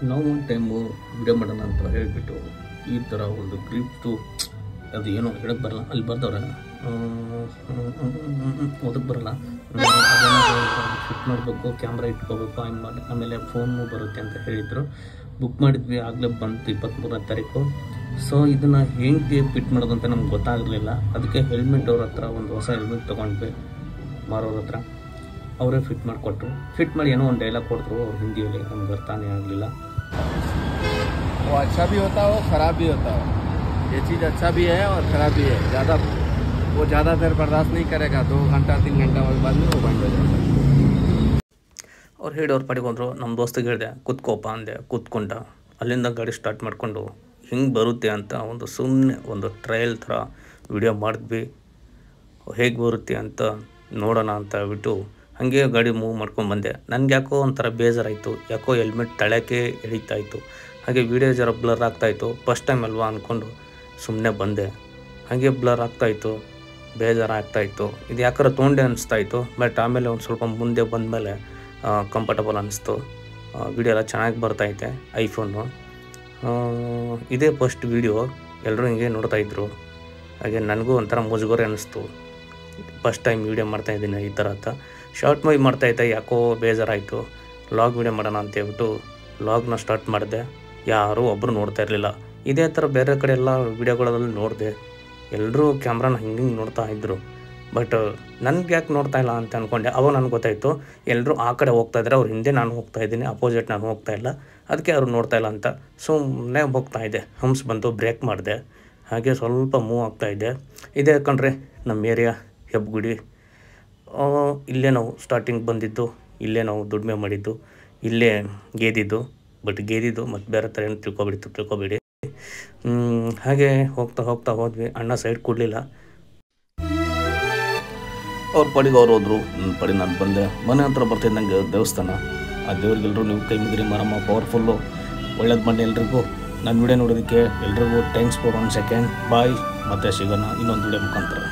ನಾವು ಒಂದು time video ಮಾಡೋಣ ಅಂತ ಹೇಳಿಬಿಟ್ಟು ಈ ಥರ ಒಂದು ಗ್ರಿಪ್ಟು ಅದು ಏನೋ ಹೇಳಕ್ಕೆ ಬರಲ್ಲ, ಅಲ್ಲಿ ಬರ್ದವ್ರೆ ಓದಕ್ಕೆ ಬರಲ್ಲ, ಫಿಟ್ ಮಾಡಬೇಕು, ಕ್ಯಾಮ್ರಾ ಇಟ್ಕೋಬೇಕು, ಹಂಗೆ ಮಾಡಿ ಆಮೇಲೆ ಫೋನು ಬರುತ್ತೆ ಅಂತ ಹೇಳಿದರು. ಬುಕ್ ಮಾಡಿದ್ವಿ, ಆಗಲೇ ಬಂತು 23ನೇ ತಾರೀಕು. ಸೊ ಇದನ್ನು ಹೇಗೆ ಫಿಟ್ ಮಾಡೋದು ಅಂತ ನಮ್ಗೆ ಗೊತ್ತಾಗಲಿಲ್ಲ. ಅದಕ್ಕೆ ಹೆಲ್ಮೆಟ್ ಅವ್ರ ಹತ್ರ ಒಂದು ಹೊಸ ಹೆಲ್ಮೆಟ್ ತೊಗೊಂಡ್ವಿ ಮಾರೋರ ಹತ್ರ. ಅವರೇ ಫಿಟ್ ಮಾಡಿಕೊಟ್ರು. ಫಿಟ್ ಮಾಡಿ ಏನೋ ಒಂದು ಡೈಲಾಗ್ ಕೊಟ್ಟರು ಅವ್ರು ಹಿಂದಿಯಲ್ಲಿ, ನಮ್ಗೆ ಅರ್ಥನೇ ಆಗಲಿಲ್ಲ. वो अच्छा भी होता है, वो ख़राब भी होता है. ये चीज़ अच्छा भी है और ख़राब भी है. वो ज़्यादा देर बर्दाश्त नहीं करेगा. 2 घंटा 3 घंटा बाद में वो बंद हो जाता है. ಅವ್ರು ಹೇಳಿ ಅವ್ರು ಪಡ್ಕೊಂಡ್ರು. ನಮ್ಮ ದೋಸ್ತಿಗೆ ಹೇಳಿದೆ ಕೂತ್ಕೋಪ ಅಂದೆ, ಕೂತ್ಕೊಂಡ. ಅಲ್ಲಿಂದ ಗಾಡಿ ಸ್ಟಾರ್ಟ್ ಮಾಡಿಕೊಂಡು ಹಿಂಗೆ ಬರುತ್ತೆ ಅಂತ ಸುಮ್ಮನೆ ಒಂದು ಟ್ರಯಲ್ ಥರ ವಿಡಿಯೋ ಮಾಡಿದ್ವಿ. ಹೇಗೆ ಬರುತ್ತೆ ಅಂತ ನೋಡೋಣ ಅಂತ ಹೇಳ್ಬಿಟ್ಟು ಹಾಗೆ ಗಾಡಿ ಮೂವ್ ಮಾಡ್ಕೊಂಡು ಬಂದೆ. ನನಗೆ ಯಾಕೋ ಒಂಥರ ಬೇಜಾರಾಯಿತು, ಯಾಕೋ ಹೆಲ್ಮೆಟ್ ತಳಕ್ಕೆ ಎಳೀತಾಯಿತ್ತು, ಹಾಗೆ ವೀಡಿಯೋ ಜರ ಬ್ಲರ್ ಆಗ್ತಾಯಿತ್ತು. ಫಸ್ಟ್ ಟೈಮ್ ಅಲ್ವಾ ಅಂದ್ಕೊಂಡು ಸುಮ್ಮನೆ ಬಂದೆ. ಹಾಗೆ ಬ್ಲರ್ ಆಗ್ತಾಯಿತ್ತು, ಬೇಜಾರಾಗ್ತಾಯಿತ್ತು. ಇದು ಯಾಕಾರ ತೊಗೊಂಡೆ ಅನಿಸ್ತಾಯಿತ್ತು. ಬಟ್ ಆಮೇಲೆ ಒಂದು ಸ್ವಲ್ಪ ಮುಂದೆ ಬಂದಮೇಲೆ ಕಂಫರ್ಟಬಲ್ ಅನ್ನಿಸ್ತು. ವೀಡಿಯೋ ಎಲ್ಲ ಚೆನ್ನಾಗಿ ಬರ್ತಾಯಿದೆ. ಐಫೋನು ಇದೇ ಫಸ್ಟ್ ವೀಡಿಯೋ, ಎಲ್ಲರೂ ಹಿಂಗೆ ನೋಡ್ತಾಯಿದ್ರು. ಹಾಗೆ ನನಗೂ ಒಂಥರ ಮುಜುಗರ ಅನ್ನಿಸ್ತು. ಫಸ್ಟ್ ಟೈಮ್ ವೀಡಿಯೋ ಮಾಡ್ತಾಯಿದ್ದೀನಿ ಈ ಥರ ಅಂತ. ಶಾರ್ಟ್ ಮೂವಿ ಮಾಡ್ತಾಯಿದ್ದೆ, ಯಾಕೋ ಬೇಜಾರಾಯಿತು. ಲಾಗ್ ವೀಡಿಯೋ ಮಾಡೋಣ ಅಂತ ಹೇಳ್ಬಿಟ್ಟು ಲಾಗ್ನ ಸ್ಟಾರ್ಟ್ ಮಾಡಿದೆ. ಯಾರೂ ಒಬ್ಬರು ನೋಡ್ತಾ ಇರಲಿಲ್ಲ. ಇದೇ ಥರ ಬೇರೆ ಕಡೆ ಎಲ್ಲ ವೀಡಿಯೋಗಳಲ್ಲಿ ನೋಡಿದೆ, ಎಲ್ಲರೂ ಕ್ಯಾಮ್ರಾನ ಹಿಂಗೆ ನೋಡ್ತಾ ಇದ್ದರು. ಬಟ್ ನನಗೆ ಯಾಕೆ ನೋಡ್ತಾ ಇಲ್ಲ ಅಂತ ಅಂದ್ಕೊಂಡೆ. ಅವಾಗ ನನಗೆ ಗೊತ್ತಾಯಿತು, ಎಲ್ಲರೂ ಆ ಕಡೆ ಹೋಗ್ತಾಯಿದ್ದಾರೆ, ಅವ್ರ ಹಿಂದೆ ನಾನು ಹೋಗ್ತಾಯಿದ್ದೀನಿ, ಅಪೋಸಿಟ್ ನಾನು ಹೋಗ್ತಾ ಇಲ್ಲ, ಅದಕ್ಕೆ ಅವ್ರು ನೋಡ್ತಾ ಇಲ್ಲ ಅಂತ ಸುಮ್ಮನೆ ಹೋಗ್ತಾಯಿದ್ದೆ. ಹಂಪ್ಸ್ ಬಂತು, ಬ್ರೇಕ್ ಮಾಡಿದೆ, ಹಾಗೆ ಸ್ವಲ್ಪ ಮೂವ್ ಆಗ್ತಾಯಿದ್ದೆ. ಇದೇ ಕಂಡ್ರೆ ನಮ್ಮ ಏರಿಯಾ ಹೆಬ್ಬಗುಡಿ. ಇಲ್ಲೇ ನಾವು ಸ್ಟಾರ್ಟಿಂಗ್ ಬಂದಿದ್ದು, ಇಲ್ಲೇ ನಾವು ದುಡಿಮೆ ಮಾಡಿದ್ದು, ಇಲ್ಲೇ ಗೇದಿದ್ದು. ಬಟ್ ಗೇದಿದ್ದು ಮತ್ತು ಬೇರೆ ಥರ ಏನು ತಿಳ್ಕೊಬೇಡಿ. ಹಾಗೆ ಹೋಗ್ತಾ ಹೋದ್ವಿ. ಅಣ್ಣ ಸೈಡ್ ಕೊಡಲಿಲ್ಲ, ಅವ್ರ ಪಡಿಗೆ ಅವ್ರು ಹೋದ್ರು, ನನ್ನ ಪಡಿ ನಾನು ಬಂದೆ. ಮನೆ ಹತ್ರ ಬರ್ತಿದ್ದ ನನಗೆ ದೇವಸ್ಥಾನ. ಆ ದೇವ್ರಿಗೆಲ್ಲರೂ ನೀವು ಕೈ ಮುಗಿರಿ, ಮರಮ್ಮ ಪವರ್ಫುಲ್ಲು, ಒಳ್ಳೇದು ಮಾಡಿ ಎಲ್ರಿಗೂ. ನನ್ನ ವಿಡಿಯೋ ನೋಡೋದಕ್ಕೆ ಎಲ್ರಿಗೂ ಥ್ಯಾಂಕ್ಸ್ ಫಾರ್ 1 ಸೆಕೆಂಡ್. ಬಾಯ್, ಮತ್ತೆ ಸಿಗೋಣ ಇನ್ನೊಂದು ವಿಡಿಯೋ ಮುಖಾಂತರ.